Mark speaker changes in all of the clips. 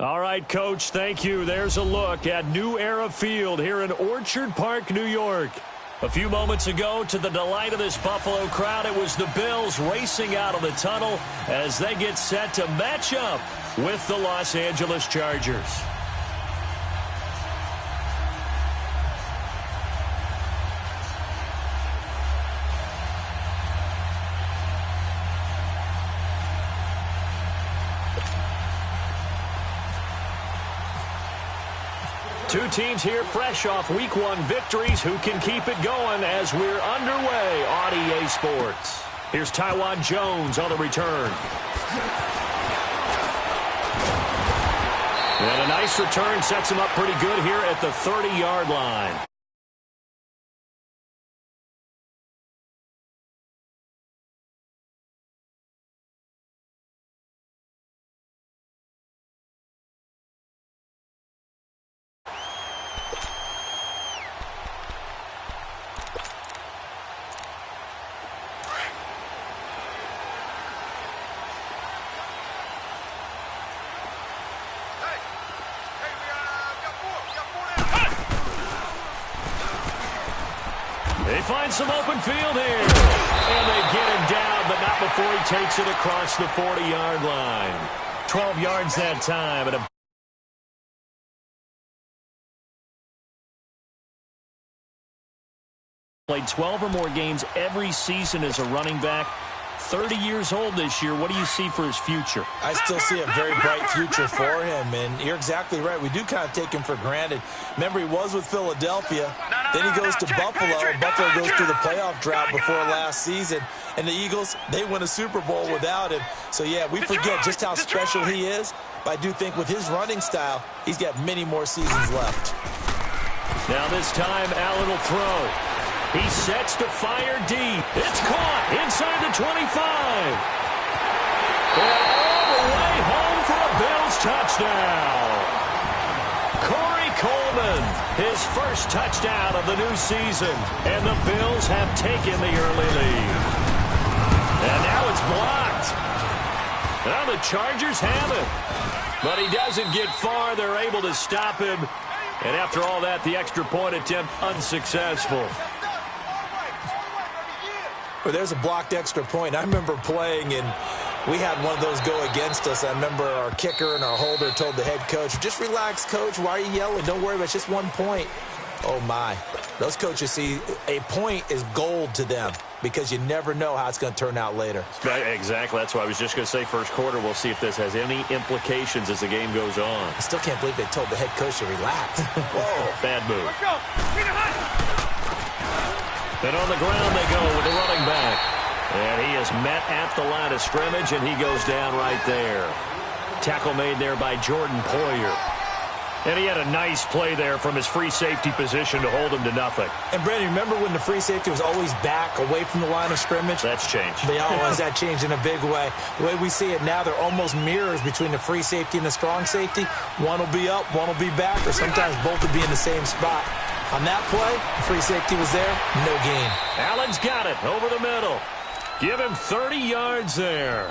Speaker 1: All right, Coach, thank you. There's a look at New Era Field here in Orchard Park, New York. A few moments ago, to the delight of this Buffalo crowd, it was the Bills racing out of the tunnel as they get set to match up with the Los Angeles Chargers. Two teams here fresh off Week 1 victories. Who can keep it going as we're underway on EA Sports? Here's Tywan Jones on the return. And a nice return sets him up pretty good here at the 30-yard line. They find some open field here. And they get him down, but not before he takes it across the 40-yard line. 12 yards that time. And played 12 or more games every season as a running back. 30 years old this year. What do you see for his future?
Speaker 2: I still see a very bright future for him, and you're exactly right. We do kind of take him for granted. Remember, he was with Philadelphia. Then he goes to Buffalo. Buffalo goes through the playoff drought before last season. And the Eagles, they win a Super Bowl without him. So, yeah, we forget just how special he is. But I do think with his running style, he's got many more seasons left.
Speaker 1: Now this time, Allen will throw. He sets to fire deep. It's caught inside the 25. And all the way home for a Bills touchdown. Corey Coleman, his first touchdown of the new season. And the Bills have taken the early lead. And now it's blocked. Now the Chargers have it. But he doesn't get far. They're able to stop him. And after all that, the extra point attempt unsuccessful.
Speaker 2: Well, there's a blocked extra point. I remember playing, and we had one of those go against us. I remember our kicker and our holder told the head coach, just relax, coach. Why are you yelling? Don't worry about it. It's just 1 point. Oh, my. Those coaches see a point is gold to them because you never know how it's going to turn out later.
Speaker 1: Exactly. That's why I was just going to say first quarter. We'll see if this has any implications as the game goes on.
Speaker 2: I still can't believe they told the head coach to relax.
Speaker 1: Whoa. Bad move. Let's go. And on the ground they go with the running back. And he is met at the line of scrimmage, and he goes down right there. Tackle made there by Jordan Poyer. And he had a nice play there from his free safety position to hold him to nothing.
Speaker 2: And, Brandon, remember when the free safety was always back away from the line of scrimmage?
Speaker 1: That's changed.
Speaker 2: They always that changed in a big way. The way we see it now, they're almost mirrors between the free safety and the strong safety. One will be up, one will be back, or sometimes both will be in the same spot. On that play, free safety was there, no gain.
Speaker 1: Allen's got it over the middle. Give him 30 yards there.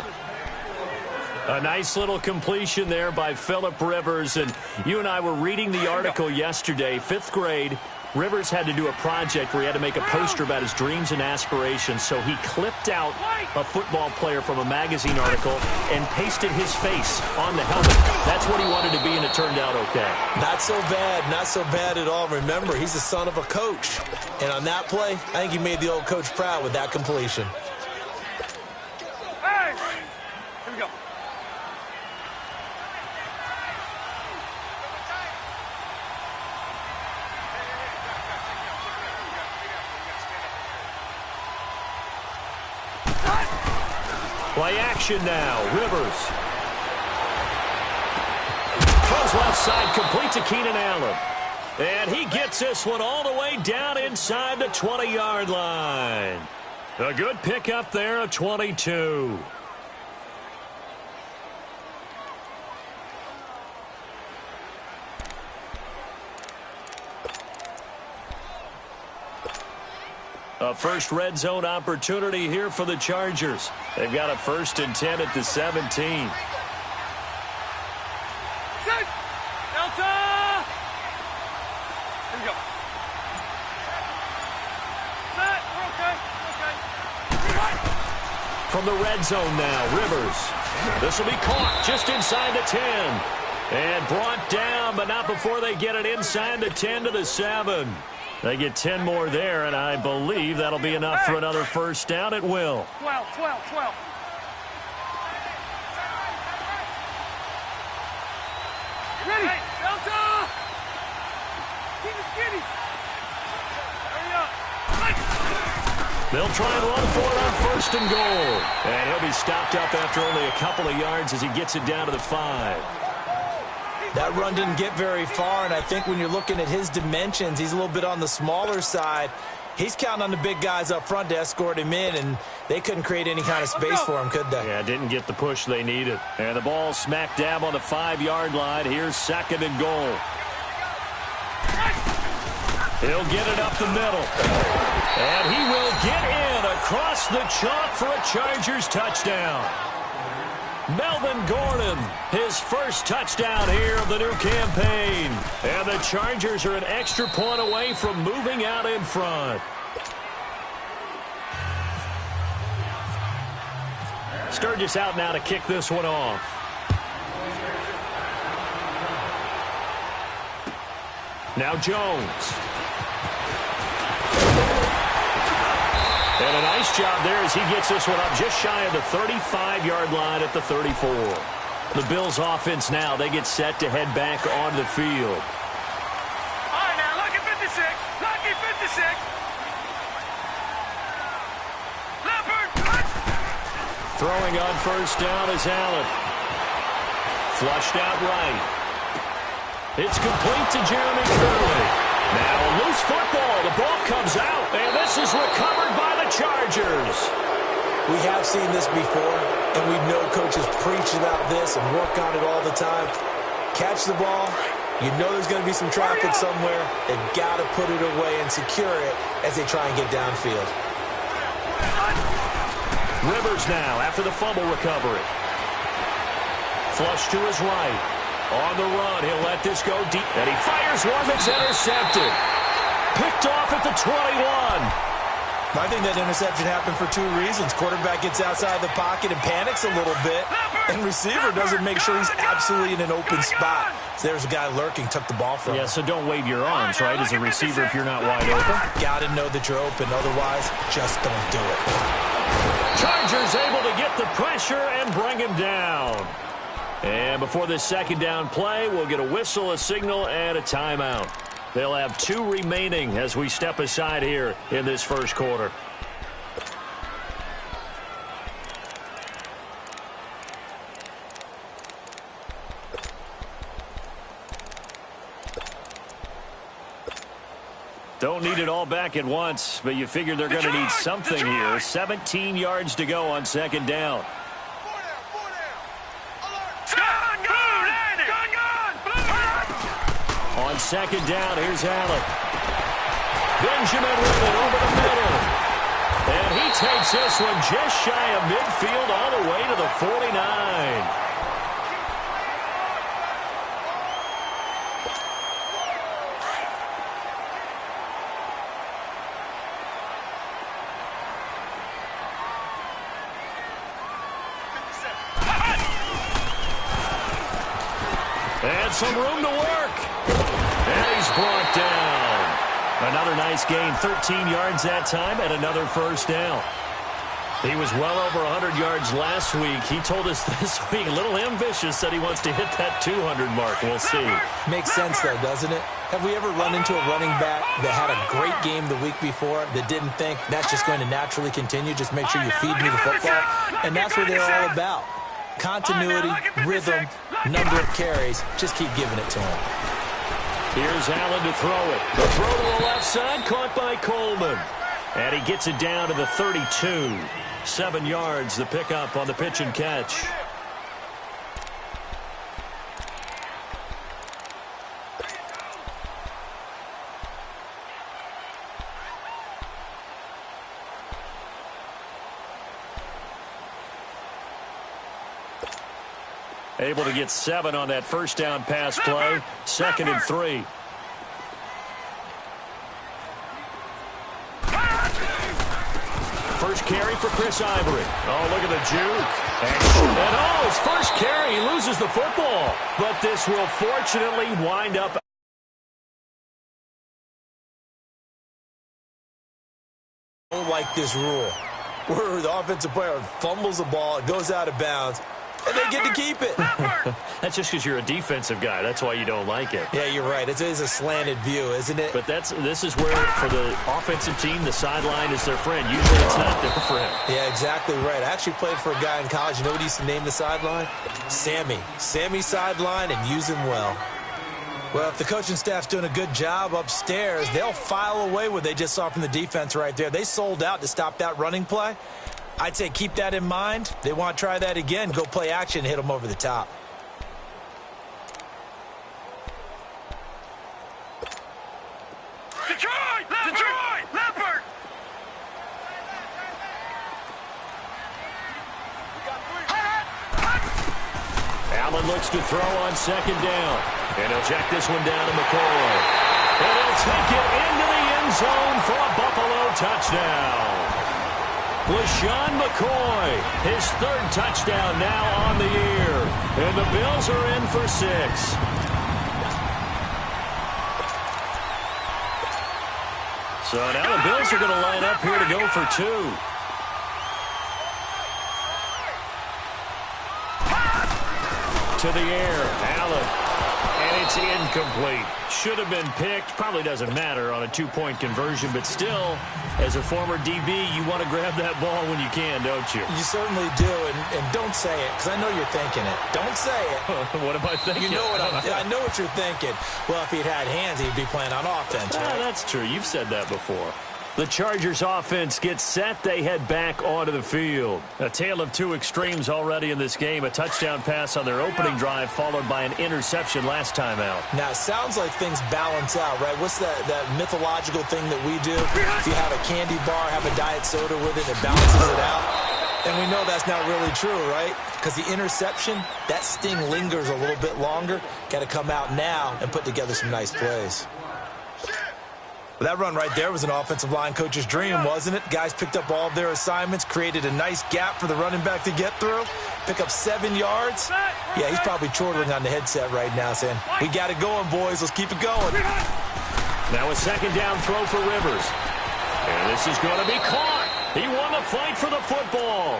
Speaker 1: A nice little completion there by Phillip Rivers. And you and I were reading the article yesterday, 5th grade. Rivers had to do a project where he had to make a poster about his dreams and aspirations. So he clipped out a football player from a magazine article and pasted his face on the helmet. That's what he wanted to be, and it turned out okay.
Speaker 2: Not so bad at all. Remember, he's the son of a coach. And on that play, I think he made the old coach proud with that completion.
Speaker 3: Hey! Here we go.
Speaker 1: Play action now. Rivers. Throws left side, complete to Keenan Allen. And he gets this one all the way down inside the 20-yard line. A good pickup there, a 22. A first red zone opportunity here for the Chargers. They've got a 1st and 10 at the 17.
Speaker 3: Set. Delta. Here we go. Set. We're okay.
Speaker 1: From the red zone now, Rivers. This will be caught just inside the 10. And brought down, but not before they get it inside the 10 to the 7. They get 10 more there, and I believe that'll be enough for another first down. It will.
Speaker 3: 12. Ready? Delta! Keep it skinny. Hurry up.
Speaker 1: They'll try and run for it on first and goal. And he'll be stopped up after only a couple of yards as he gets it down to the 5.
Speaker 2: That run didn't get very far, and I think when you're looking at his dimensions, he's a little bit on the smaller side. He's counting on the big guys up front to escort him in, and they couldn't create any kind of space for him, could they?
Speaker 1: Yeah, didn't get the push they needed. And the ball smack dab on the 5-yard line. Here's second and goal. He'll get it up the middle. And he will get in across the chalk for a Chargers touchdown. Melvin Gordon, his first touchdown here of the new campaign. And the Chargers are an extra point away from moving out in front. Sturgis out now to kick this one off. Now Jones. And a nice job there as he gets this one up just shy of the 35-yard line at the 34. The Bills' offense now, they get set to head back on the field.
Speaker 3: All right, now, lucky 56. Lucky 56. Leopard.
Speaker 1: Throwing on first down is Allen. Flushed out right. It's complete to Jeremy Curley. Now a loose football. The ball comes out, and this is recovered by the Chargers.
Speaker 2: We have seen this before, and we know coaches preach about this and work on it all the time. Catch the ball. You know there's going to be some traffic somewhere. They've got to put it away and secure it as they try and get downfield.
Speaker 1: Rivers now after the fumble recovery. Flush to his right. On the run, he'll let this go deep. And he fires one that's intercepted. Picked off at the 21.
Speaker 2: I think that interception happened for two reasons. Quarterback gets outside the pocket and panics a little bit. And receiver doesn't make sure he's absolutely in an open spot. So there's a guy lurking, took the ball from him.
Speaker 1: Yeah, so don't wave your arms, right, as a receiver if you're not wide open.
Speaker 2: Got to know that you're open. Otherwise, just don't do it.
Speaker 1: Chargers able to get the pressure and bring him down. And before this second down play, we'll get a whistle, a signal, and a timeout. They'll have 2 remaining as we step aside here in this first quarter. Don't need it all back at once, but you figure they're going to need something here. 17 yards to go on second down. On second down, here's Allen. Benjamin with it over the middle. And he takes this one just shy of midfield all the way to the 49. And some room to work. And he's brought down. Another nice gain, 13 yards that time, and another first down. He was well over 100 yards last week. He told us this week, a little ambitious, said he wants to hit that 200 mark. We'll see.
Speaker 2: Makes sense, though, doesn't it? Have we ever run into a running back that had a great game the week before that didn't think that's just going to naturally continue? Just make sure you feed me the football. And that's what they're all about. Continuity, rhythm, number of carries. Just keep giving it to him.
Speaker 1: Here's Allen to throw it. The throw to the left side, caught by Coleman. And he gets it down to the 32. 7 yards, the pickup on the pitch and catch. Able to get 7 on that first down pass play. 2nd and 3. First carry for Chris Ivory. Oh, look at the juke. And oh, his first carry, he loses the football. But this will fortunately wind up.
Speaker 2: I don't like this rule where the offensive player fumbles the ball, it goes out of bounds, and they get to keep it.
Speaker 1: That's just because you're a defensive guy. That's why you don't like it.
Speaker 2: Yeah, you're right. It is a slanted view, isn't it?
Speaker 1: But this is where, for the offensive team, the sideline is their friend. Usually it's not their friend.
Speaker 2: Yeah, exactly right. I actually played for a guy in college. You know what he used to name the sideline? Sammy. Sammy sideline, and use him well. Well, if the coaching staff's doing a good job upstairs, they'll file away what they just saw from the defense right there. They sold out to stop that running play. I'd say keep that in mind. They want to try that again. Go play action, hit them over the top.
Speaker 3: Detroit! Detroit! Leopard!
Speaker 1: Allen looks to throw on 2nd down. And he'll check this one down to McCoy. And he'll take it into the end zone for a Buffalo touchdown. LaShawn McCoy, his 3rd touchdown now on the year. And the Bills are in for 6. So now the Bills are going to line up here to go for 2. To the air, Allen. And it's incomplete. Should have been picked. Probably doesn't matter on a 2-point conversion, but still, as a former DB, you want to grab that ball when you can, don't you?
Speaker 2: You certainly do, and don't say it, because I know you're thinking it. Don't say it.
Speaker 1: What am I thinking?
Speaker 2: You know what I know what you're thinking. Well, if he'd had hands, he'd be playing on offense, right?
Speaker 1: That's true. You've said that before. The Chargers offense gets set. They head back onto the field. A tale of 2 extremes already in this game. A touchdown pass on their opening drive followed by an interception last time out.
Speaker 2: Now, it sounds like things balance out, right? What's that mythological thing that we do? If you have a candy bar, have a diet soda with it, it balances it out. And we know that's not really true, right? Because the interception, that sting lingers a little bit longer. Got to come out now and put together some nice plays. That run right there was an offensive line coach's dream, wasn't it? Guys picked up all of their assignments, created a nice gap for the running back to get through, pick up 7 yards. Yeah, he's probably chortling on the headset right now saying, we got it going, boys. Let's keep it going.
Speaker 1: Now a 2nd down throw for Rivers. And this is going to be caught. He won the fight for the football.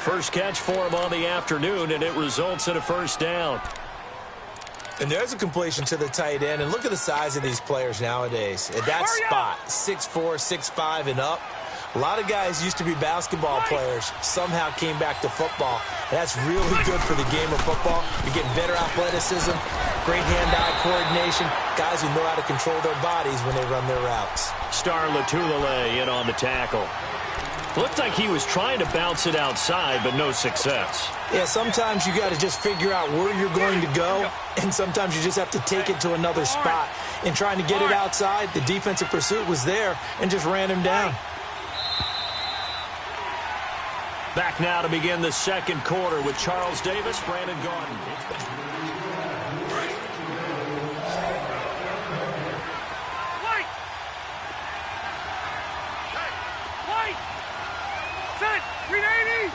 Speaker 1: First catch for him on the afternoon, and it results in a 1st down.
Speaker 2: And there's a completion to the tight end. And look at the size of these players nowadays. At that spot, 6'4", 6'5", and up. A lot of guys used to be basketball players, somehow came back to football. And that's really good for the game of football. You're getting better athleticism, great hand-eye coordination, guys who know how to control their bodies when they run their routes.
Speaker 1: Star Latulele in on the tackle. Looked like he was trying to bounce it outside, but no success.
Speaker 2: Yeah, sometimes you got to just figure out where you're going to go, and sometimes you just have to take it to another spot. In trying to get it outside, the defensive pursuit was there and just ran him down.
Speaker 1: Back now to begin the 2nd quarter with Charles Davis, Brandon Gordon.
Speaker 3: Set! 380!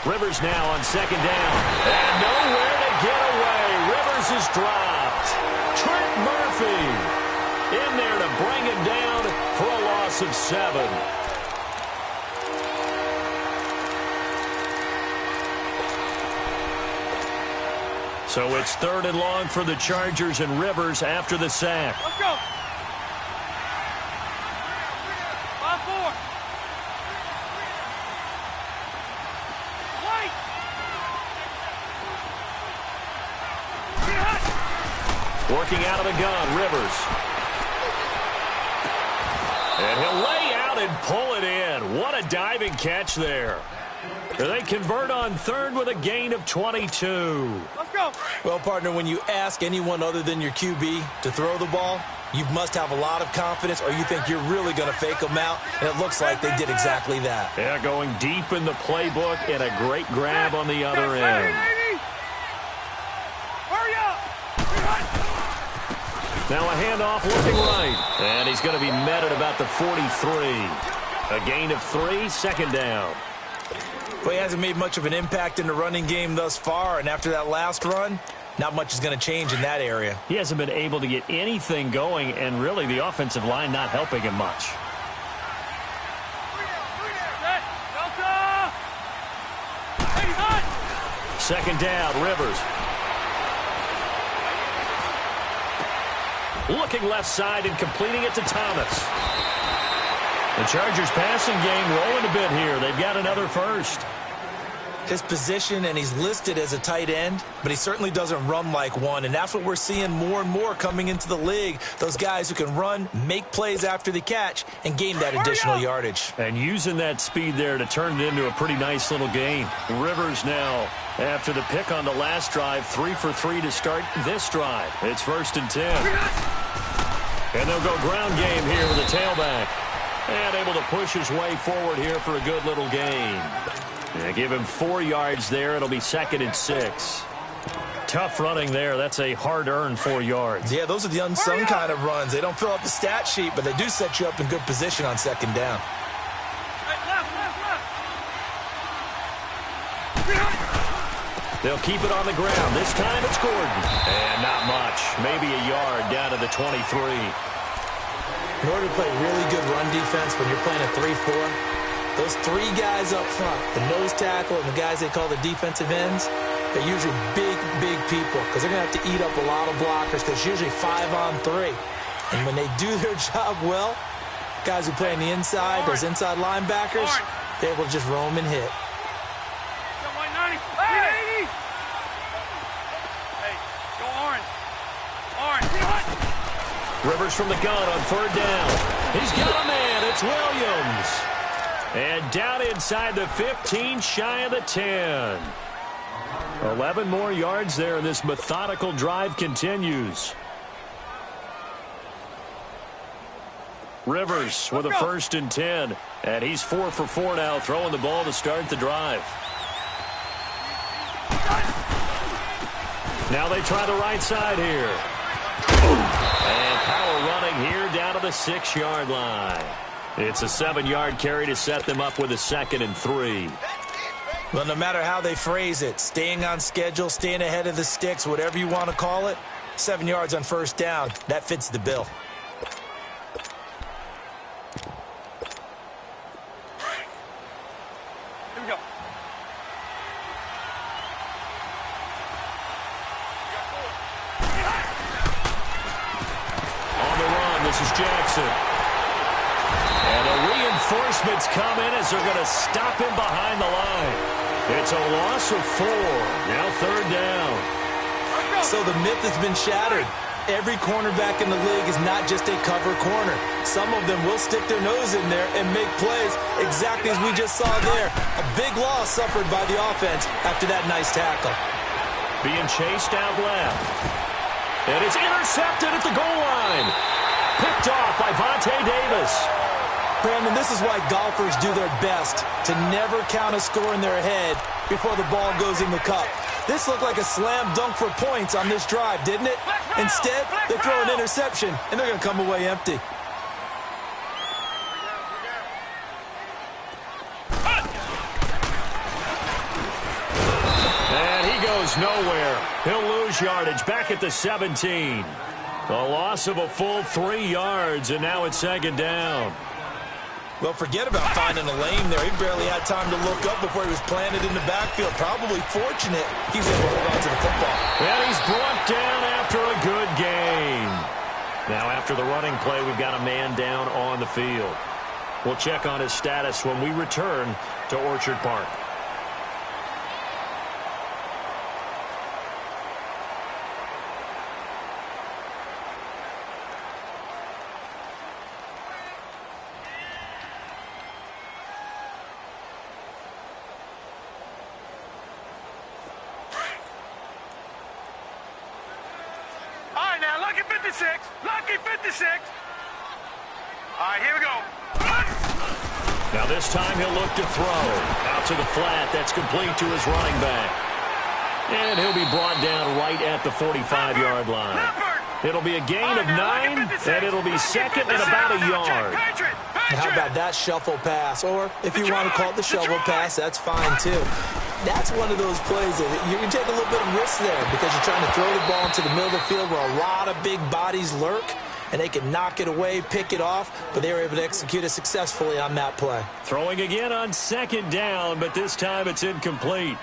Speaker 1: Rivers now on 2nd down. And nowhere to get away. Rivers is dropped. Trent Murphy in there to bring him down for a loss of 7. So it's 3rd and long for the Chargers, and Rivers after the sack.
Speaker 3: Let's go. 5-4. White.
Speaker 1: Working out of the gun, Rivers. And he'll lay out and pull it in. What a diving catch there. They convert on third with a gain of 22.
Speaker 3: Let's go.
Speaker 2: Well, partner, when you ask anyone other than your QB to throw the ball, you must have a lot of confidence or you think you're really going to fake them out, and it looks like they did exactly that.
Speaker 1: Yeah, going deep in the playbook and a great grab on the other end.
Speaker 3: Hurry up.
Speaker 1: Now a handoff looking right, and he's going to be met at about the 43. A gain of 3, second down.
Speaker 2: Well, he hasn't made much of an impact in the running game thus far, and after that last run, not much is going to change in that area.
Speaker 1: He hasn't been able to get anything going, and really the offensive line not helping him much. Second down, Rivers. Looking left side and completing it to Thomas. The Chargers passing game rolling a bit here. They've got another first.
Speaker 2: His position, and he's listed as a tight end, but he certainly doesn't run like one, and that's what we're seeing more and more coming into the league. Those guys who can run, make plays after the catch, and gain that additional yardage.
Speaker 1: And using that speed there to turn it into a pretty nice little gain. Rivers now, after the pick on the last drive, 3 for 3 to start this drive. It's 1st and 10. And they'll go ground game here with the tailback. And able to push his way forward here for a good little gain. Yeah, give him 4 yards there. It'll be 2nd and 6. Tough running there. That's a hard-earned 4 yards.
Speaker 2: Yeah, those are the unsung kind of runs. They don't fill up the stat sheet, but they do set you up in good position on 2nd down.
Speaker 1: They'll keep it on the ground. This time it's Gordon. And not much. Maybe a yard down to the 23.
Speaker 2: In order to play really good run defense when you're playing a 3-4, those 3 guys up front, the nose tackle and the guys they call the defensive ends, they're usually big, big people because they're going to have to eat up a lot of blockers because it's usually 5-on-3. And when they do their job well, guys who play on the inside, those inside linebackers, they're able to just roam and hit.
Speaker 3: Hey, go orange. Orange.
Speaker 1: Rivers from the gun on 3rd down. He's got a man. It's Williams. And down inside the 15, shy of the 10. 11 more yards there, and this methodical drive continues. Rivers with a 1st and 10. And he's 4 for 4 now, throwing the ball to start the drive. Now they try the right side here. And power running here down to the 6-yard line. It's a 7-yard carry to set them up with a 2nd and 3.
Speaker 2: Well, no matter how they phrase it, staying on schedule, staying ahead of the sticks, whatever you want to call it, 7 yards on 1st down, that fits the bill.
Speaker 3: Here we go.
Speaker 1: On the run, this is Jackson. And the reinforcements come in as they're going to stop him behind the line. It's a loss of 4. Now 3rd down.
Speaker 2: So the myth has been shattered. Every cornerback in the league is not just a cover corner. Some of them will stick their nose in there and make plays exactly as we just saw there. A big loss suffered by the offense after that nice tackle.
Speaker 1: Being chased out left. And it's intercepted at the goal line. Picked off by Vontae Davis.
Speaker 2: Brandon, this is why golfers do their best to never count a score in their head before the ball goes in the cup. This looked like a slam dunk for points on this drive, didn't it? Instead, they throw an interception, and they're going to come away empty.
Speaker 1: And he goes nowhere. He'll lose yardage back at the 17. A loss of a full 3 yards, and now it's 2nd down.
Speaker 2: Well, forget about finding a lane there. He barely had time to look up before he was planted in the backfield. Probably fortunate he was able to hold on to the football.
Speaker 1: And he's brought down after a good gain. Now, after the running play, we've got a man down on the field. We'll check on his status when we return to Orchard Park.
Speaker 3: 56. Lucky 56. All right, here we go.
Speaker 1: Now this time he'll look to throw. Out to the flat. That's complete to his running back. And he'll be brought down right at the 45-yard line. It'll be a gain of 9, and it'll be second and about a yard.
Speaker 2: How about that shuffle pass? Or if you want to call it the shovel pass, that's fine too. That's one of those plays that you can take a little bit of risk there because you're trying to throw the ball into the middle of the field where a lot of big bodies lurk, and they can knock it away, pick it off, but they were able to execute it successfully on that play.
Speaker 1: Throwing again on second down, but this time it's incomplete.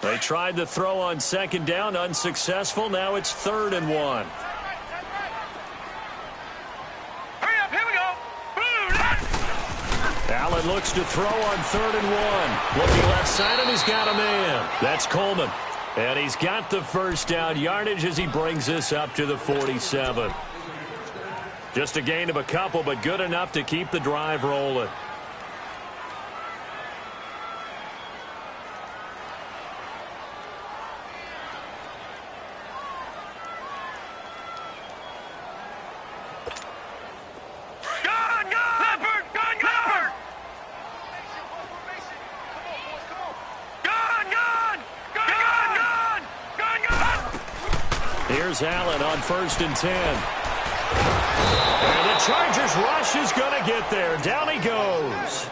Speaker 1: They tried to throw on second down, unsuccessful. Now it's 3rd and 1.
Speaker 3: Hurry up, here we go.
Speaker 1: Allen looks to throw on 3rd and 1. Looking left side, and he's got a man. That's Coleman. And he's got the first down yardage as he brings this up to the 47. Just a gain of a couple, but good enough to keep the drive rolling. Here's Allen on 1st and 10. And the Chargers rush is going to get there. Down he goes.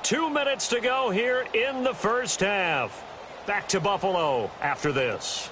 Speaker 1: Two minutes to go here in the first half. Back to Buffalo after this.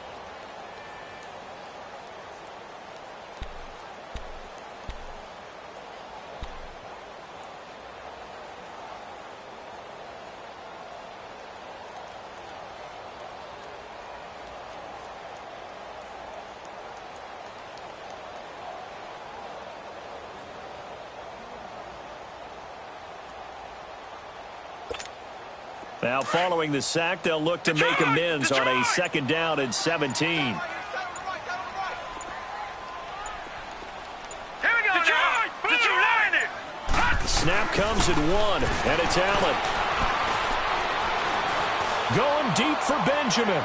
Speaker 1: Now following the sack, they'll look to make amends on a 2nd down and 17.
Speaker 3: Here we go now.
Speaker 1: Snap comes at 1, and it's Allen. Going deep for Benjamin.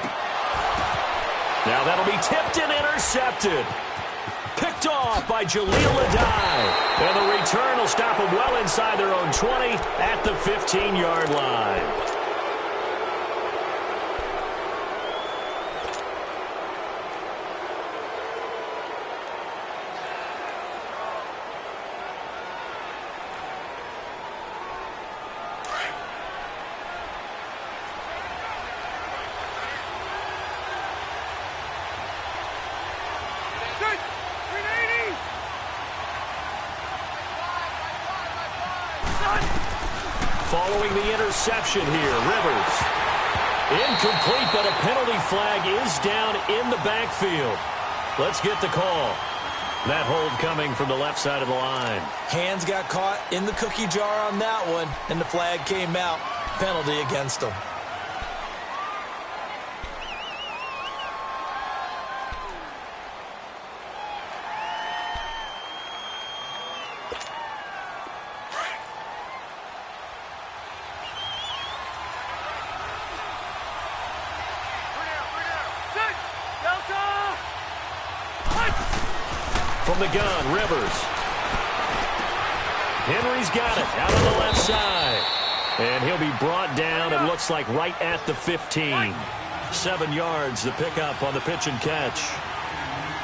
Speaker 1: Now that'll be tipped and intercepted. Picked off by Jaleel Adai. And the return will stop them well inside their own 20 at the 15-yard line. Following the interception here, Rivers. Incomplete, but a penalty flag is down in the backfield. Let's get the call. That hold coming from the left side of the line.
Speaker 2: Hands got caught in the cookie jar on that one, and the flag came out. Penalty against him.
Speaker 1: From the gun, Rivers. Henry's got it out on the left side. And he'll be brought down, it looks like, right at the 15. 7 yards, the pickup on the pitch and catch.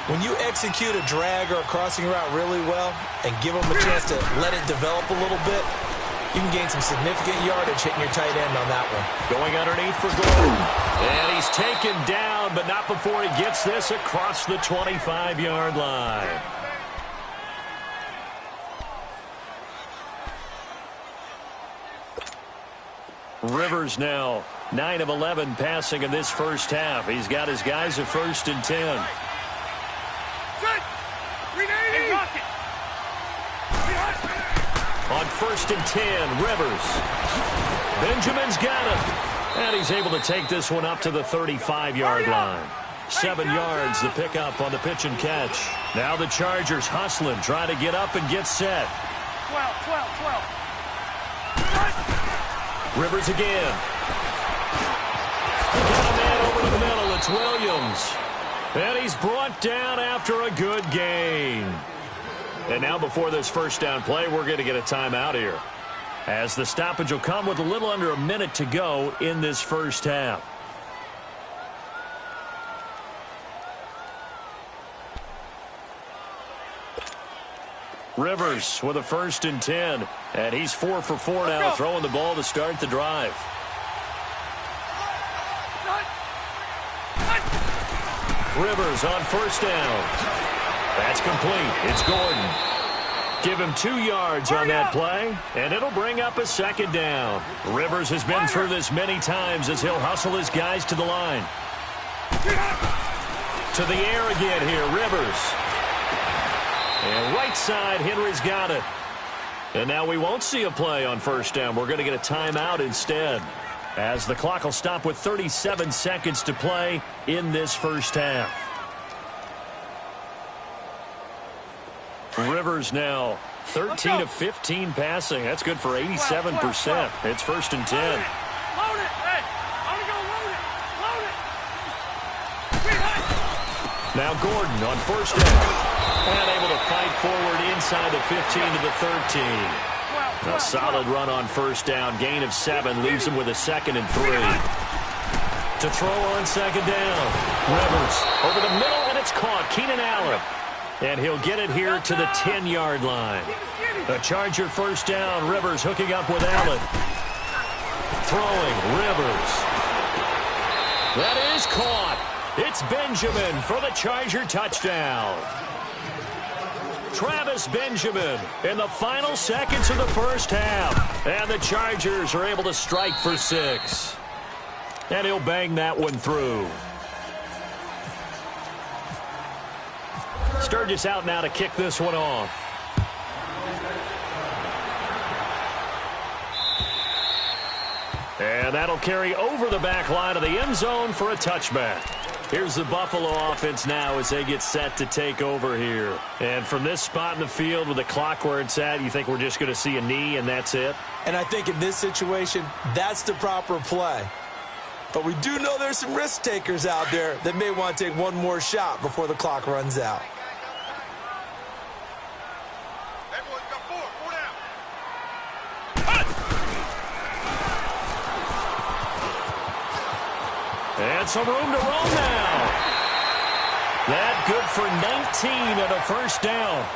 Speaker 2: When you execute a drag or a crossing route really well and give them a chance to let it develop a little bit, you can gain some significant yardage hitting your tight end on that one.
Speaker 1: Going underneath for Gordon. And he's taken down, but not before he gets this across the 25-yard line. Rivers now 9 of 11 passing in this first half. He's got his guys at 1st and 10.
Speaker 3: Set. 380.
Speaker 1: first and 10. Rivers. Benjamin's got it. And he's able to take this one up to the 35-yard line. 7 yards, the pickup on the pitch and catch. Now the Chargers hustling, trying to get up and get set.
Speaker 3: 12.
Speaker 1: Rivers again. Got a man over to the middle. It's Williams. And he's brought down after a good gain. And now before this first down play, we're going to get a timeout here, as the stoppage will come with a little under a minute to go in this first half. Rivers with a first and 10. And he's 4 for 4 now, throwing the ball to start the drive. Rivers on first down. That's complete. It's Gordon. Give him 2 yards on that play, and it'll bring up a second down. Rivers has been through this many times as he'll hustle his guys to the line. To the air again here, Rivers. And right side, Henry's got it. And now we won't see a play on first down. We're going to get a timeout instead, as the clock will stop with 37 seconds to play in this first half. Rivers now 13 of 15 passing. That's good for 87%. It's first and 10.
Speaker 3: Load it. Hey, I'm going to load it.
Speaker 1: Now Gordon on first down. And able to fight forward inside the 15 to the 13. A solid run on first down. Gain of 7 leaves him with a second and 3. To throw on second down. Rivers over the middle, and it's caught. Keenan Allen. And he'll get it here to the 10-yard line. A Charger first down. Rivers hooking up with Allen. Throwing. Rivers. That is caught. It's Benjamin for the Charger touchdown. Travis Benjamin in the final seconds of the first half. And the Chargers are able to strike for 6. And he'll bang that one through. Sturgis out now to kick this one off. And that'll carry over the back line of the end zone for a touchback. Here's the Buffalo offense now as they get set to take over here. And from this spot in the field with the clock where it's at, you think we're just going to see a knee and that's it?
Speaker 2: And I think in this situation, that's the proper play. But we do know there's some risk takers out there that may want to take one more shot before the clock runs out.
Speaker 1: And some room to roll now. That good for 19 and a first down.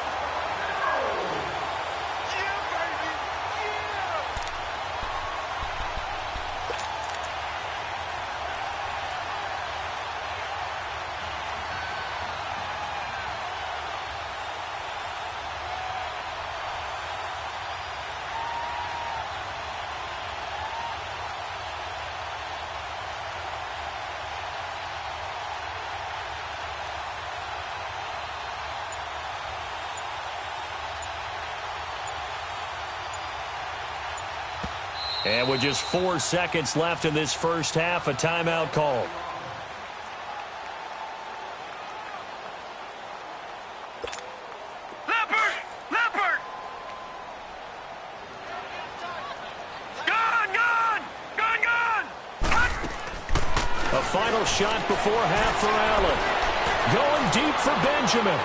Speaker 1: And with just 4 seconds left in this first half, a timeout call.
Speaker 3: Leopard! Gone!
Speaker 1: A final shot before half for Allen. Going deep for Benjamin.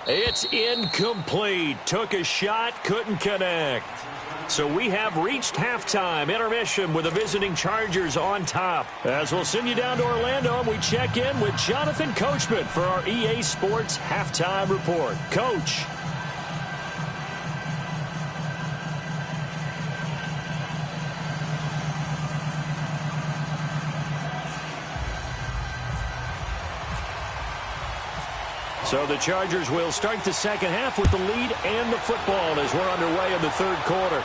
Speaker 1: It's incomplete. Took a shot, couldn't connect. So we have reached halftime. Intermission with the visiting Chargers on top. As we'll send you down to Orlando, and we check in with Jonathan Coachman for our EA Sports Halftime Report. Coach. So the Chargers will start the second half with the lead and the football as we're underway in the third quarter.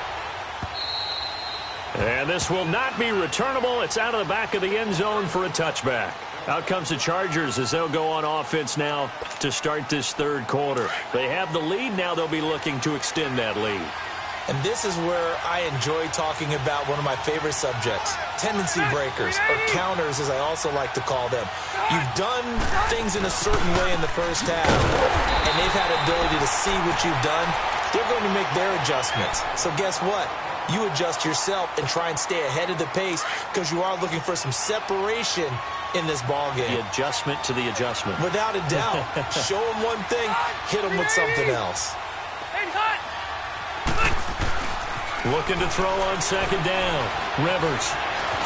Speaker 1: And this will not be returnable. It's out of the back of the end zone for a touchback. Out comes the Chargers as they'll go on offense now to start this third quarter. They have the lead. Now they'll be looking to extend that lead.
Speaker 2: And this is where I enjoy talking about one of my favorite subjects, tendency breakers, or counters as I also like to call them. You've done things in a certain way in the first half, and they've had ability to see what you've done. They're going to make their adjustments. So guess what? You adjust yourself and try and stay ahead of the pace because you are looking for some separation in this ball game.
Speaker 1: The adjustment to the adjustment.
Speaker 2: Without a doubt. Show them one thing, hit them with something else.
Speaker 1: Looking to throw on second down. Rivers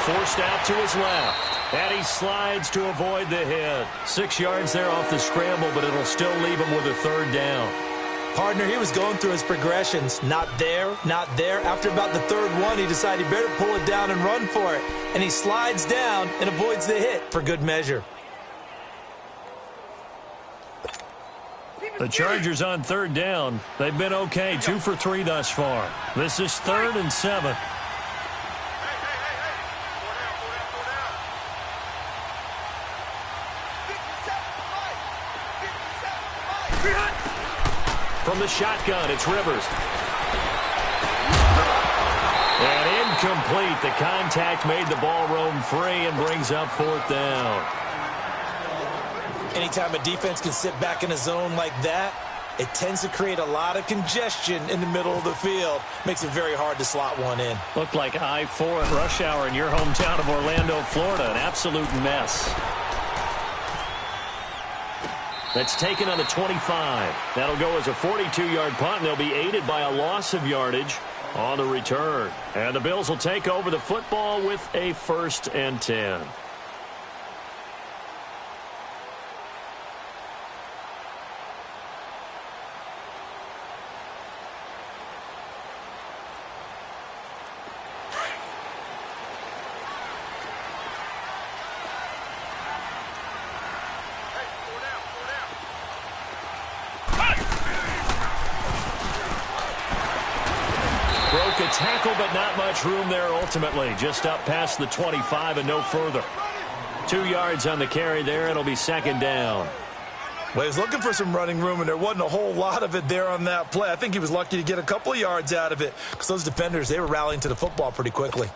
Speaker 1: forced out to his left. And he slides to avoid the hit. 6 yards there off the scramble, but it'll still leave him with a third down.
Speaker 2: Partner, he was going through his progressions. Not there, not there. After about the third one, he decided he better pull it down and run for it. And he slides down and avoids the hit for good measure.
Speaker 1: The Chargers on third down. They've been okay, 2 for 3 thus far. This is 3rd and 7. From the shotgun, it's Rivers. And incomplete. The contact made the ball roam free and brings up 4th down.
Speaker 2: Anytime a defense can sit back in a zone like that, it tends to create a lot of congestion in the middle of the field. Makes it very hard to slot one in.
Speaker 1: Looked like I-4 at rush hour in your hometown of Orlando, Florida. An absolute mess. That's taken on the 25. That'll go as a 42-yard punt, and they'll be aided by a loss of yardage on the return. And the Bills will take over the football with a 1st and 10. Broke a tackle, but not much room there ultimately. Just up past the 25 and no further. 2 yards on the carry there. It'll be 2nd down.
Speaker 2: Well, he was looking for some running room, and there wasn't a whole lot of it there on that play. I think he was lucky to get a couple of yards out of it because those defenders, they were rallying to the football pretty quickly.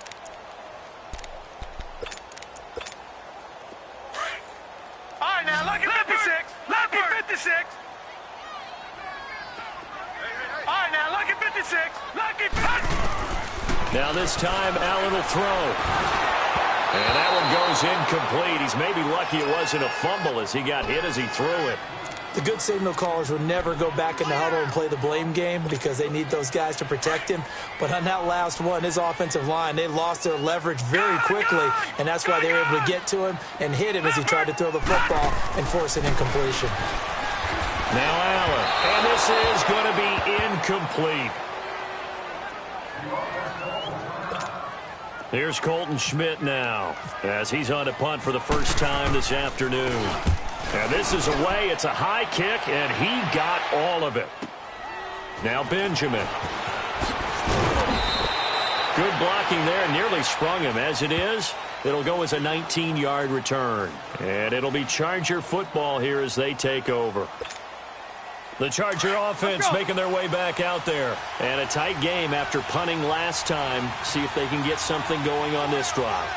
Speaker 3: All right, now, lucky 56. Lucky 56. All right, now, lucky 56. Lucky 56.
Speaker 1: Now this time, Allen will throw. And that one goes incomplete. He's maybe lucky it wasn't a fumble as he got hit as he threw it.
Speaker 2: The good signal callers would never go back in the huddle and play the blame game because they need those guys to protect him. But on that last one, his offensive line, they lost their leverage very quickly, and that's why they were able to get to him and hit him as he tried to throw the football and force an incompletion.
Speaker 1: Now Allen, and this is going to be incomplete. Here's Colton Schmidt now as he's on a punt for the first time this afternoon. And this is away. It's a high kick, and he got all of it. Now Benjamin. Good blocking there. Nearly sprung him. As it is, it'll go as a 19-yard return. And it'll be Charger football here as they take over. The Charger offense making their way back out there. And a tight game after punting last time. See if they can get something going on this drive.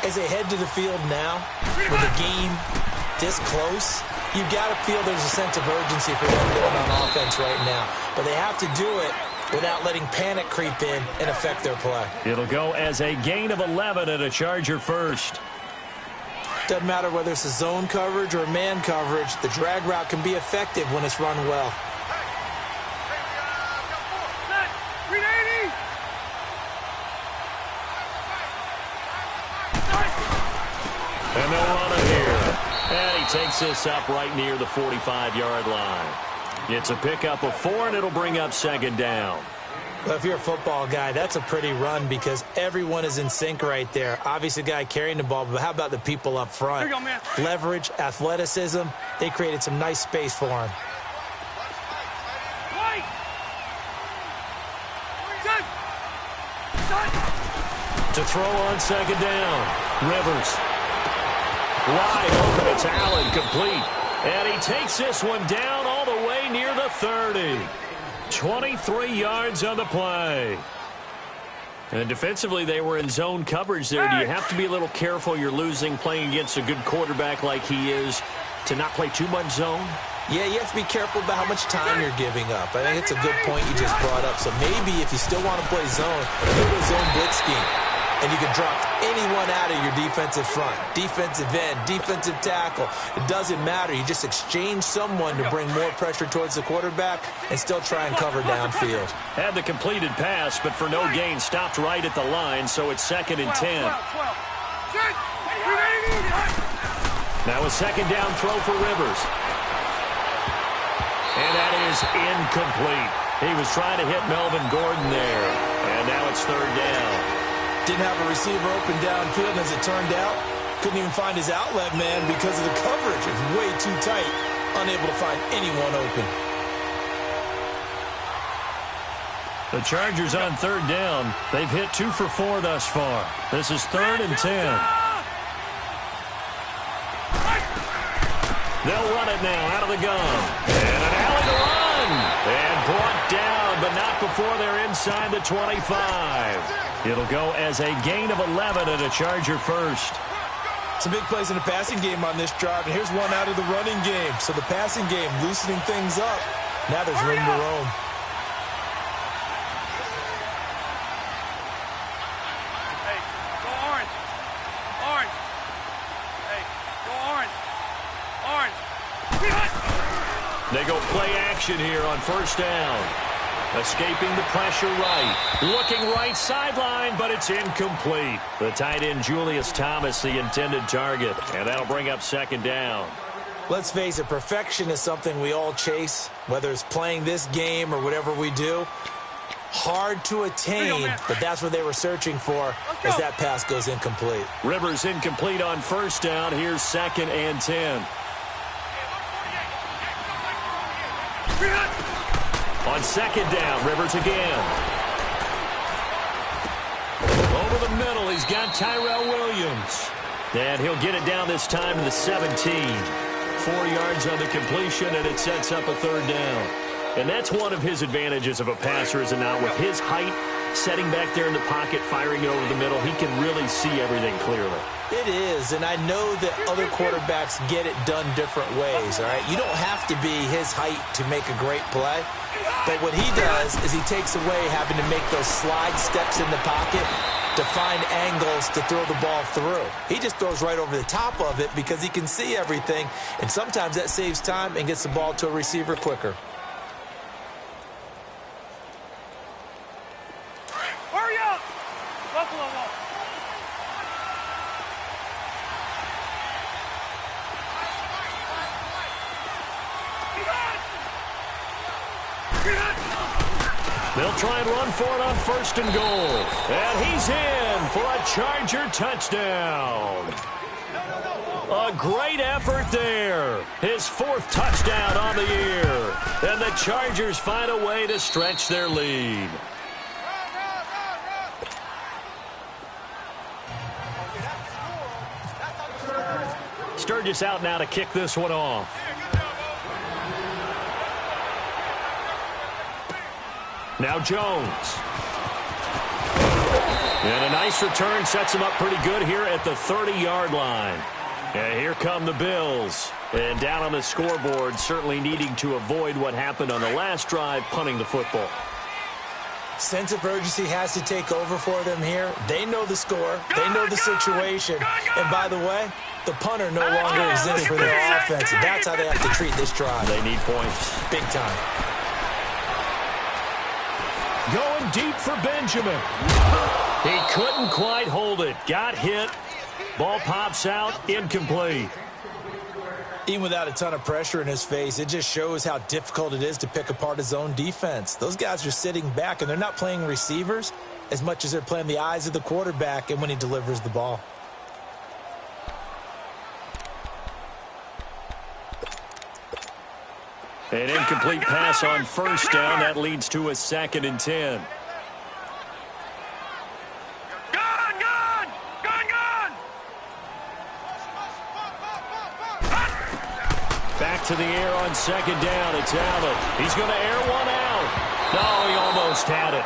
Speaker 2: As they head to the field now, with the game this close, you've got to feel there's a sense of urgency for them going on offense right now. But they have to do it without letting panic creep in and affect their play.
Speaker 1: It'll go as a gain of 11 and a Charger first.
Speaker 2: Doesn't matter whether it's a zone coverage or man coverage, the drag route can be effective when it's run well.
Speaker 1: And they'll run it here. And he takes this up right near the 45-yard line. It's a pickup of 4, and it'll bring up 2nd down.
Speaker 2: Well, if you're a football guy, that's a pretty run because everyone is in sync right there. Obviously, the guy carrying the ball, but how about the people up front?
Speaker 3: Here you go, man.
Speaker 2: Leverage, athleticism, they created some nice space for him.
Speaker 1: To throw on 2nd down, Rivers. Wide open, it's Allen, complete. And he takes this one down all the way near the 30. 23 yards on the play. And defensively, they were in zone coverage there. Do you have to be a little careful? You're losing playing against a good quarterback like he is to not play too much zone?
Speaker 2: Yeah, you have to be careful about how much time you're giving up. I think it's a good point you just brought up. So maybe if you still want to play zone, go to a zone blitz scheme. And you can drop anyone out of your defensive front, defensive end, defensive tackle. It doesn't matter. You just exchange someone to bring more pressure towards the quarterback and still try and cover downfield.
Speaker 1: Had the completed pass, but for no gain, stopped right at the line, so it's 2nd and 10. Now a second down throw for Rivers. And that is incomplete. He was trying to hit Melvin Gordon there, and now it's 3rd down.
Speaker 2: Didn't have a receiver open downfield, and as it turned out, couldn't even find his outlet man because of the coverage. It's way too tight, unable to find anyone open.
Speaker 1: The Chargers on 3rd down. They've hit 2 for 4 thus far. This is 3rd and 10. They'll run it now out of the gun. And an alley to run. And brought down, but not before they're inside the 25. It'll go as a gain of 11 and a Charger first.
Speaker 2: Some big plays in the passing game on this drive, and here's one out of the running game. So the passing game loosening things up. Now there's room to roam.
Speaker 3: Hey, go orange. Orange. Hey, go orange. Orange.
Speaker 1: They go play action here on 1st down. Escaping the pressure right. Looking right sideline, but it's incomplete. The tight end Julius Thomas, the intended target. And that'll bring up 2nd down.
Speaker 2: Let's face it, perfection is something we all chase, whether it's playing this game or whatever we do. Hard to attain, but that's what they were searching for as that pass goes incomplete.
Speaker 1: Rivers incomplete on 1st down. Here's 2nd and 10. On 2nd down, Rivers again. Over the middle, he's got Tyrell Williams. And he'll get it down this time to the 17. 4 yards on the completion, and it sets up a 3rd down. And that's one of his advantages of a passer, is it not? With his height, setting back there in the pocket, firing it over the middle, he can really see everything clearly.
Speaker 2: It is, and I know that other quarterbacks get it done different ways, all right? You don't have to be his height to make a great play. But what he does is he takes away having to make those slide steps in the pocket to find angles to throw the ball through. He just throws right over the top of it because he can see everything, and sometimes that saves time and gets the ball to a receiver quicker.
Speaker 3: Hurry up! Buffalo wall.
Speaker 1: They'll try and run for it on 1st and goal. And he's in for a Charger touchdown. A great effort there. His 4th touchdown on the year. And the Chargers find a way to stretch their lead. Sturgis out now to kick this one off. Now Jones. And a nice return sets him up pretty good here at the 30-yard line. And here come the Bills. And down on the scoreboard, certainly needing to avoid what happened on the last drive, punting the football.
Speaker 2: Sense of urgency has to take over for them here. They know the score. They know the situation. And by the way, the punter no longer exists for their offense. That's how they have to treat this drive.
Speaker 1: They need points.
Speaker 2: Big time.
Speaker 1: Going deep for Benjamin. He couldn't quite hold it. Got hit. Ball pops out. Incomplete.
Speaker 2: Even without a ton of pressure in his face, it just shows how difficult it is to pick apart his own defense. Those guys are sitting back, and they're not playing receivers as much as they're playing the eyes of the quarterback and when he delivers the ball.
Speaker 1: An incomplete pass on 1st down. That leads to a 2nd and 10. to the air on second down. It's Allen. He's going to air one out. No, he almost had it.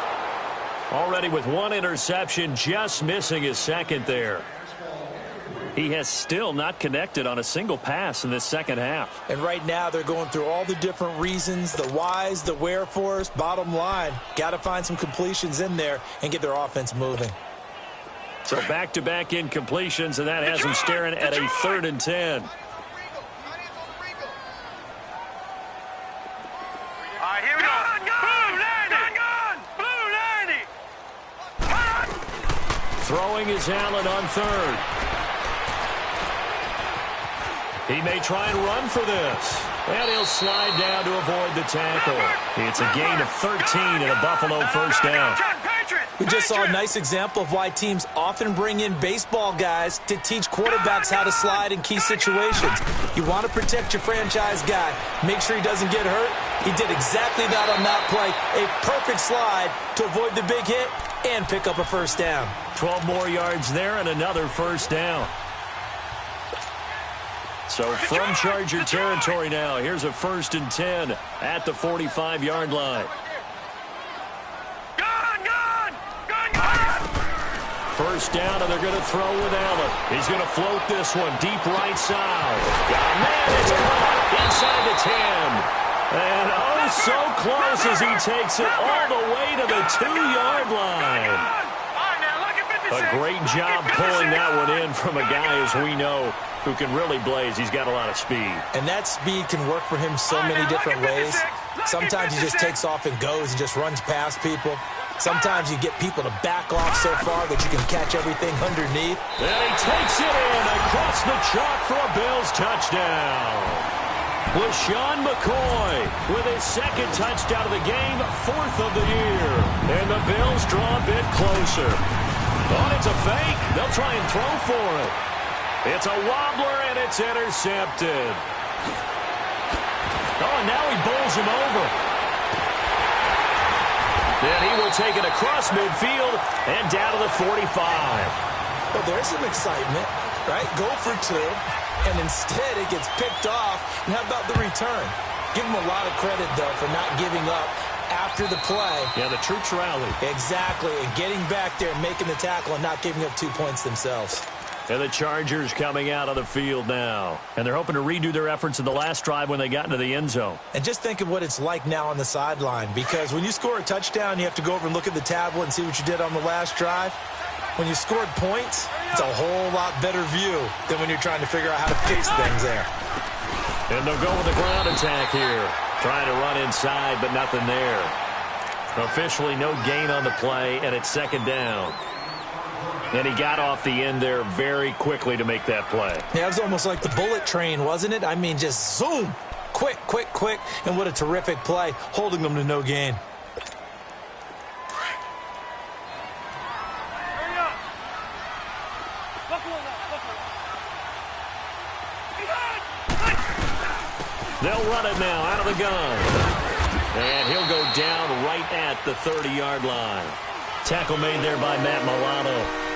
Speaker 1: Already with one interception, just missing his second there. He has still not connected on a single pass in this second half.
Speaker 2: And right now they're going through all the different reasons, the whys, the wherefores. Bottom line, got to find some completions in there and get their offense moving.
Speaker 1: So back-to-back incompletions, and that has him staring at a 3rd and 10.
Speaker 3: All right, here we go. Blue 90.
Speaker 1: Throwing is Allen on 3rd. He may try and run for this. And he'll slide down to avoid the tackle. It's a gain of 13 and a Buffalo first down.
Speaker 2: We just saw a nice example of why teams often bring in baseball guys to teach quarterbacks how to slide in key situations. You want to protect your franchise guy. Make sure he doesn't get hurt. He did exactly that on that play. A perfect slide to avoid the big hit and pick up a first down.
Speaker 1: 12 more yards there and another first down. So from Charger territory now, here's a 1st and 10 at the 45-yard line. First down, and they're going to throw with Allen. He's going to float this one deep right side. Oh, man, it's caught inside the 10. And oh, so close as he takes it all the way to the 2-yard line. A great job pulling that one in from a guy, as we know, who can really blaze. He's got a lot of speed.
Speaker 2: And that speed can work for him so many different ways. Sometimes he just takes off and goes and just runs past people. Sometimes you get people to back off so far that you can catch everything underneath.
Speaker 1: And he takes it in across the chalk for a Bills touchdown. LaShawn McCoy with his 2nd touchdown of the game, 4th of the year. And the Bills draw a bit closer. Oh, it's a fake. They'll try and throw for it. It's a wobbler, and it's intercepted. Oh, and now he bowls him over. Then he will take it across midfield and down to the 45.
Speaker 2: Well, there's some excitement, right? Go for 2, and instead it gets picked off. And how about the return? Give him a lot of credit, though, for not giving up after the play.
Speaker 1: Yeah, the troops rallied.
Speaker 2: Exactly, and getting back there, making the tackle, and not giving up 2 points themselves.
Speaker 1: And the Chargers coming out of the field now. And they're hoping to redo their efforts in the last drive when they got into the end zone.
Speaker 2: And just think of what it's like now on the sideline, because when you score a touchdown, you have to go over and look at the tablet and see what you did on the last drive. When you scored points, it's a whole lot better view than when you're trying to figure out how to fix things there.
Speaker 1: And they'll go with the ground attack here. Trying to run inside, but nothing there. Officially no gain on the play, and it's 2nd down. And he got off the end there very quickly to make that play.
Speaker 2: Yeah, it was almost like the bullet train, wasn't it? I mean, just zoom. Quick, quick, quick. And what a terrific play, holding them to no gain.
Speaker 1: They'll run it now out of the gun. And he'll go down right at the 30-yard line. Tackle made there by Matt Milano.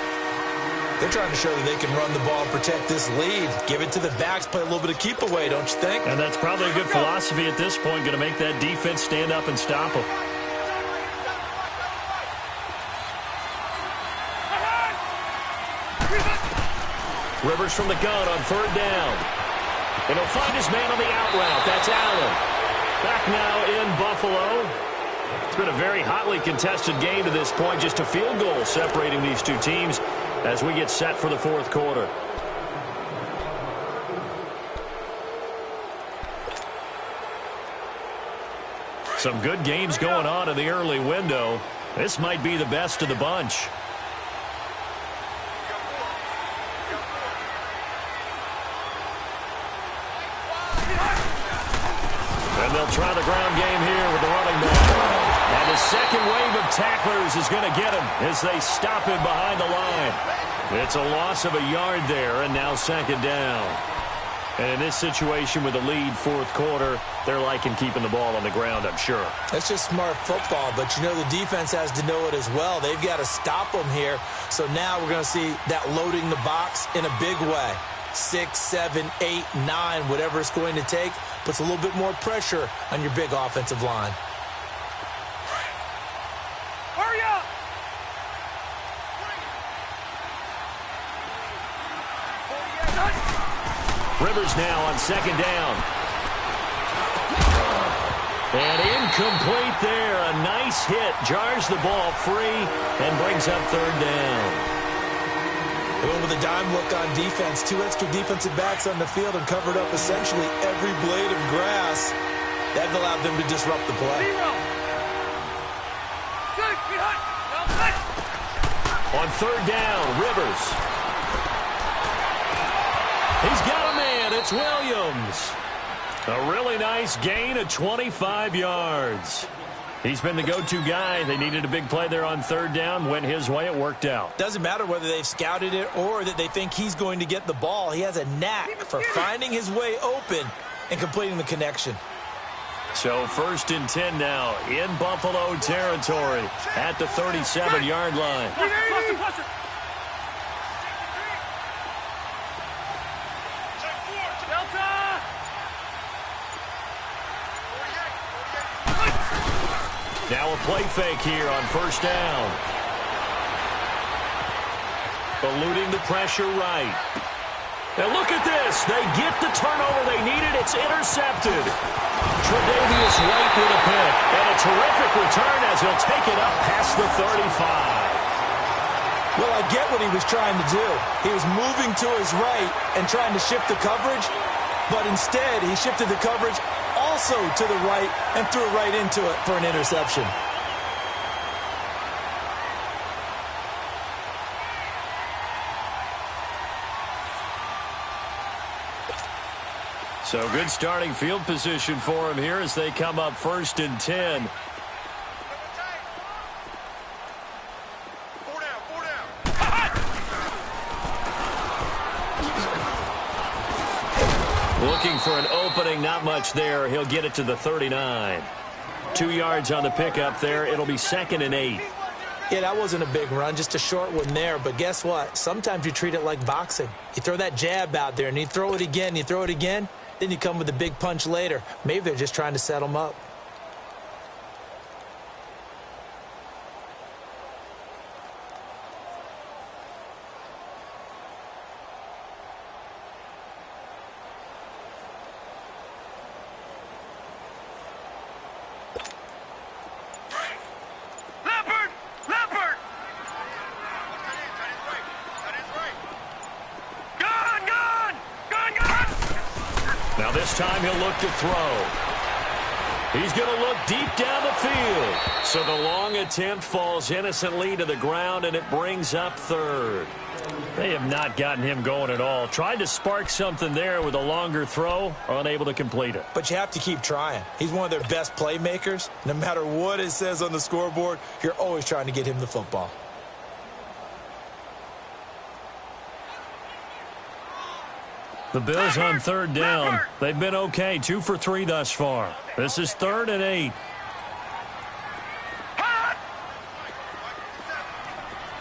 Speaker 2: They're trying to show that they can run the ball and protect this lead. Give it to the backs, play a little bit of keep away, don't you think?
Speaker 1: And that's probably a good philosophy at this point, going to make that defense stand up and stop them. Rivers from the gun on 3rd down. And he'll find his man on the out route. That's Allen. Back now in Buffalo. It's been a very hotly contested game to this point. Just a field goal separating these two teams as we get set for the 4th quarter. Some good games going on in the early window. This might be the best of the bunch. And they'll try the ground game here with the running back. And the second wave of tacklers is going to get him as they stop him behind the line. It's a loss of a yard there, and now 2nd down. And in this situation with the lead 4th quarter, they're liking keeping the ball on the ground, I'm sure.
Speaker 2: That's just smart football, but you know the defense has to know it as well. They've got to stop them here. So now we're going to see that loading the box in a big way. 6, 7, 8, 9, whatever it's going to take. puts a little bit more pressure on your big offensive line.
Speaker 3: Hurry up!
Speaker 1: Rivers now on second down. And incomplete there. A nice hit. Jars the ball free and brings up third down.
Speaker 2: They went with a dime look on defense. 2 extra defensive backs on the field and covered up essentially every blade of grass. That allowed them to disrupt the play.
Speaker 1: On third down, Rivers. He's got a man. It's Williams. A really nice gain of 25 yards. He's been the go-to guy. They needed a big play there on third down. Went his way. It worked out.
Speaker 2: Doesn't matter whether they've scouted it or that they think he's going to get the ball. He has a knack for finding his way open and completing the connection.
Speaker 1: So 1st and 10 now in Buffalo territory at the 37-yard line. Now a play fake here on 1st down. Eluding the pressure right. Now look at this. They get the turnover they needed. It's intercepted. Tre'Davious White with a pick. And a terrific return as he'll take it up past the 35.
Speaker 2: Well, I get what he was trying to do. He was moving to his right and trying to shift the coverage, but instead he shifted the coverage also to the right and threw it right into it for an interception.
Speaker 1: So good starting field position for him here as they come up 1st and 10. Looking for an opening, not much there. He'll get it to the 39. 2 yards on the pickup there. It'll be 2nd and 8.
Speaker 2: Yeah, that wasn't a big run, just a short one there. But guess what? Sometimes you treat it like boxing. You throw that jab out there, and you throw it again, you throw it again, then you come with a big punch later. Maybe they're just trying to set them up.
Speaker 1: This time he'll look to throw. He's going to look deep down the field. So the long attempt falls innocently to the ground, and it brings up 3rd. They have not gotten him going at all. Tried to spark something there with a longer throw, unable to complete it.
Speaker 2: But you have to keep trying. He's one of their best playmakers. No matter what it says on the scoreboard, you're always trying to get him the football.
Speaker 1: The Bills on 3rd down. They've been okay. 2 for 3 thus far. This is 3rd and 8.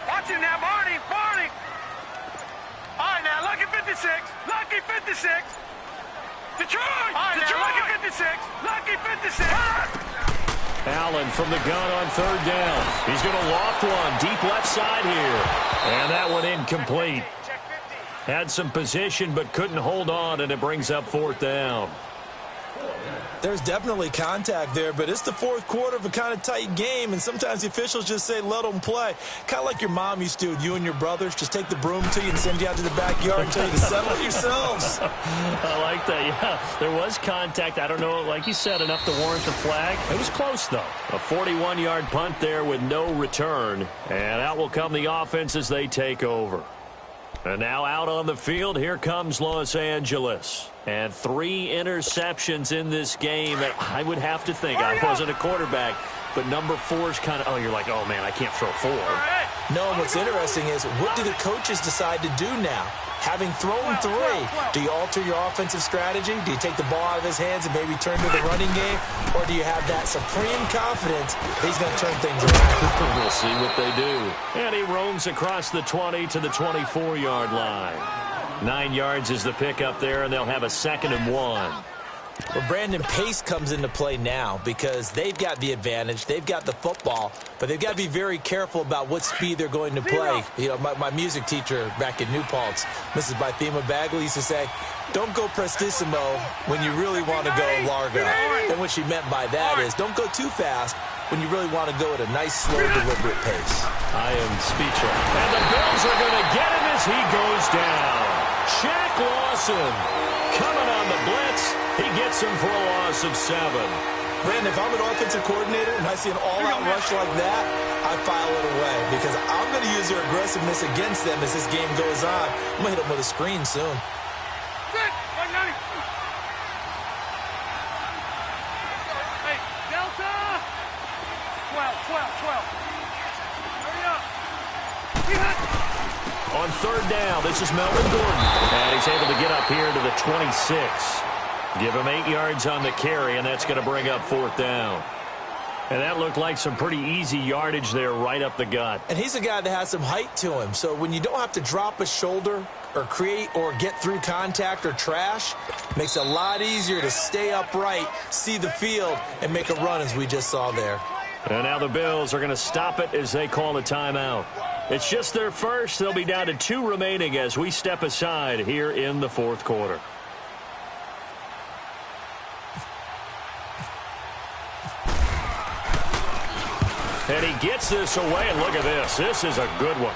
Speaker 3: Watch him now, Barney. All right, now, lucky 56. Lucky 56. Detroit. All right, Detroit. Now, lucky 56. Lucky 56.
Speaker 1: Allen from the gun on 3rd down. He's going to loft one deep left side here. And that one incomplete. Had some position but couldn't hold on, and it brings up 4th down.
Speaker 2: There's definitely contact there, but it's the 4th quarter of a kind of tight game, and sometimes the officials just say let them play. Kind of like your mom used to with you and your brothers. Just take the broom to you and send you out to the backyard and tell you to settle it yourselves.
Speaker 1: I like that, yeah. There was contact. I don't know, like you said, enough to warrant the flag. It was close, though. A 41-yard punt there with no return, and out will come the offense as they take over. And now out on the field, here comes Los Angeles. And 3 interceptions in this game. And I would have to think, I wasn't a quarterback, but number 4's kind of, you're like, oh, man, I can't throw 4.
Speaker 2: No, what's interesting is, what do the coaches decide to do now? Having thrown 3, do you alter your offensive strategy? Do you take the ball out of his hands and maybe turn to the running game? Or do you have that supreme confidence that he's going to turn things around?
Speaker 1: We'll see what they do. And he roams across the 20 to the 24-yard line. 9 yards is the pickup there, and they'll have a 2nd and 1.
Speaker 2: Well, Brandon, pace comes into play now because they've got the advantage. They've got the football, but they've got to be very careful about what speed they're going to play. You know, my music teacher back in New Paltz, Mrs. Bythema Bagley, used to say, don't go prestissimo when you really want to go largo. And what she meant by that is don't go too fast when you really want to go at a nice, slow, deliberate pace.
Speaker 1: I am speechless. And the Bills are going to get him as he goes down. Shaq Lawson coming on the blitz. He gets him for a loss of 7.
Speaker 2: Brandon, if I'm an offensive coordinator and I see an all-out rush like that, I file it away because I'm going to use their aggressiveness against them as this game goes on. I'm going to hit them with a screen soon.
Speaker 3: Hey, Delta! 12. Hurry up.
Speaker 1: On third down, this is Melvin Gordon. And he's able to get up here to the 26. Give him 8 yards on the carry, and that's going to bring up 4th down. And that looked like some pretty easy yardage there right up the gut.
Speaker 2: And he's a guy that has some height to him. So when you don't have to drop a shoulder or create or get through contact or trash, makes it a lot easier to stay upright, see the field, and make a run as we just saw there.
Speaker 1: And now the Bills are going to stop it as they call a timeout. It's just their first. They'll be down to 2 remaining as we step aside here in the 4th quarter. And he gets this away, and look at this. This is a good one.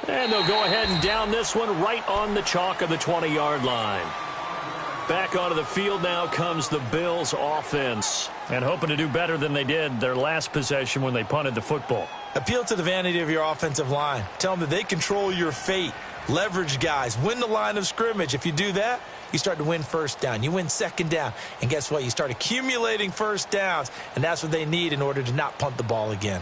Speaker 1: And they'll go ahead and down this one right on the chalk of the 20-yard line. Back onto the field now comes the Bills offense. And hoping to do better than they did their last possession when they punted the football.
Speaker 2: Appeal to the vanity of your offensive line. Tell them that they control your fate. Leverage guys. Win the line of scrimmage. If you do that, you start to win first down. You win second down. And guess what? You start accumulating first downs. And that's what they need in order to not punt the ball again.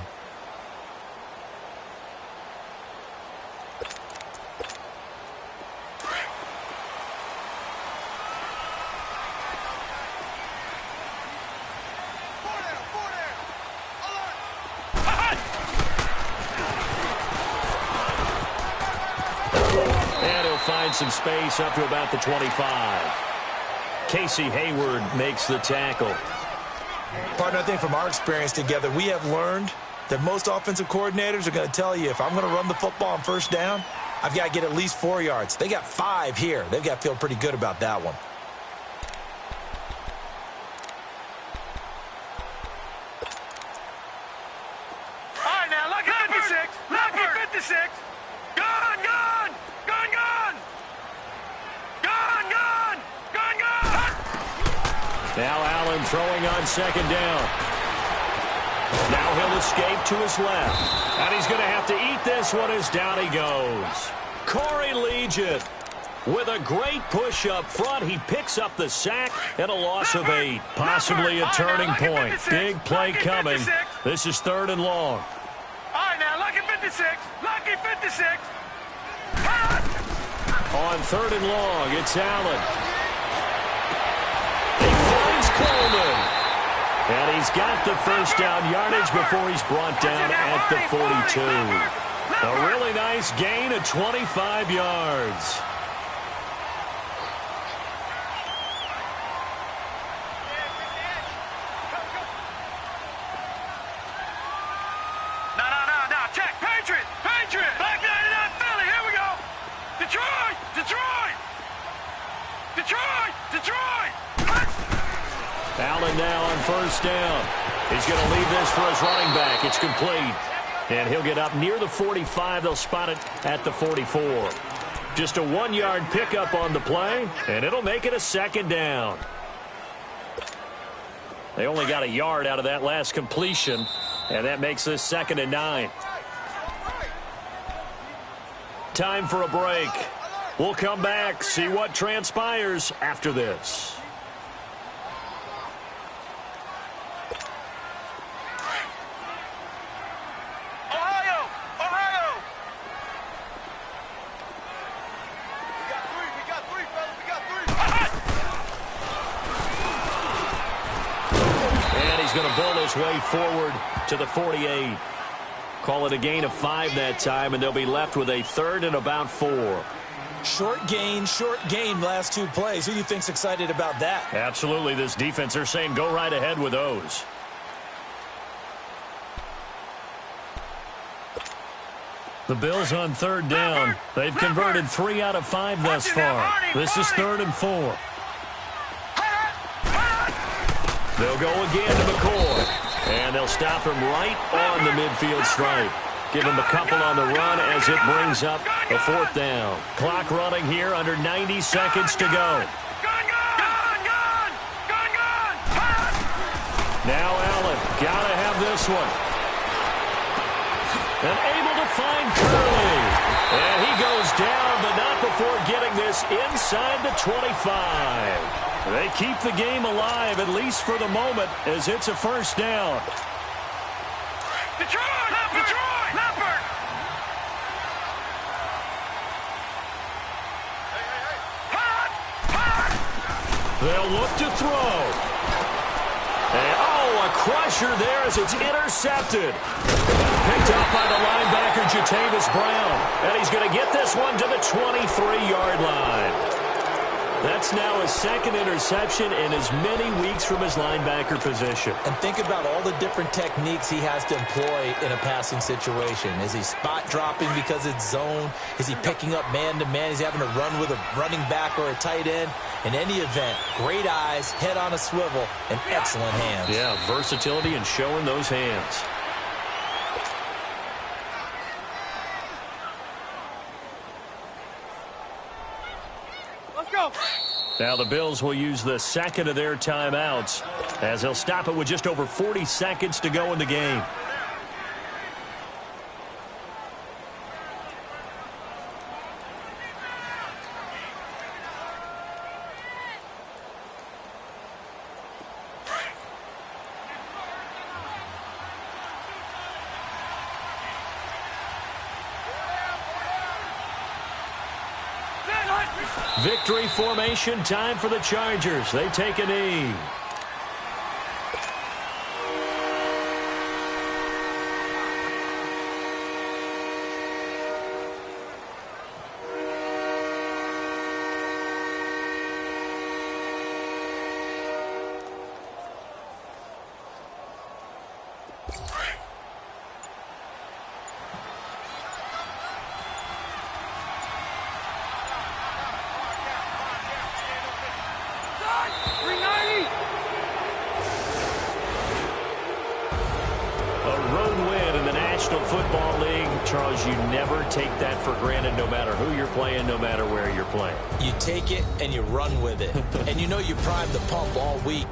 Speaker 1: Find some space up to about the 25. Casey Hayward makes the tackle.
Speaker 2: Partner, I think from our experience together, we have learned that most offensive coordinators are going to tell you, if I'm going to run the football on first down, I've got to get at least 4 yards. They got 5 here. They've got to feel pretty good about that one.
Speaker 3: All right, now, lucky 56. Lucky 56. Gone.
Speaker 1: Now Allen throwing on second down. Now he'll escape to his left. And he's going to have to eat this one as down he goes. Corey Legion with a great push up front. He picks up the sack and a loss of 8. Possibly a turning point. Big play coming. This is 3rd and long.
Speaker 3: All right, now, lucky 56. Lucky 56.
Speaker 1: On 3rd and long, it's Allen. Coleman. And he's got the first down yardage before he's brought down at the 42. A really nice gain of 25 yards.
Speaker 3: No. Check. Patriot. Back 99 Philly. Here we go. Detroit.
Speaker 1: Allen now on first down. He's going to leave this for his running back. It's complete. And he'll get up near the 45. They'll spot it at the 44. Just a 1-yard pickup on the play, and it'll make it a 2nd down. They only got a yard out of that last completion, and that makes this 2nd and 9. Time for a break. We'll come back, see what transpires after this.
Speaker 3: Ohio. We got three, fellas.
Speaker 1: And he's going to bull his way forward to the 48. Call it a gain of 5 that time, and they'll be left with a 3rd and about 4.
Speaker 2: Short gain, last 2 plays. Who do you think's excited about that?
Speaker 1: Absolutely. This defense, they're saying go right ahead with those. The Bills on 3rd down. They've converted 3 out of 5 thus far. This is 3rd and 4. They'll go again to McCoy. And they'll stop him right on the midfield stripe. Give him a couple on the run as it brings up a 4th down. Clock running here, under 90 seconds to go. Now Allen, gotta have this one. And able to find Curley. And he goes down, but not before getting this inside the 25. They keep the game alive, at least for the moment, as it's a 1st down.
Speaker 3: Detroit!
Speaker 1: They'll look to throw. And, a crusher there as it's intercepted. Picked up by the linebacker, Jatavis Brown. And he's going to get this one to the 23-yard line. That's now his 2nd interception in as many weeks from his linebacker position.
Speaker 2: And think about all the different techniques he has to employ in a passing situation. Is he spot dropping because it's zone? Is he picking up man-to-man? Is he having to run with a running back or a tight end? In any event, great eyes, head on a swivel, and excellent hands.
Speaker 1: Yeah, versatility and showing those hands. Now the Bills will use the 2nd of their timeouts as they'll stop it with just over 40 seconds to go in the game. Victory formation time for the Chargers. They take a knee. Football League, Charles, you never take that for granted, no matter who you're playing, no matter where you're playing.
Speaker 2: You take it and you run with it. And you know you primed the pump all week.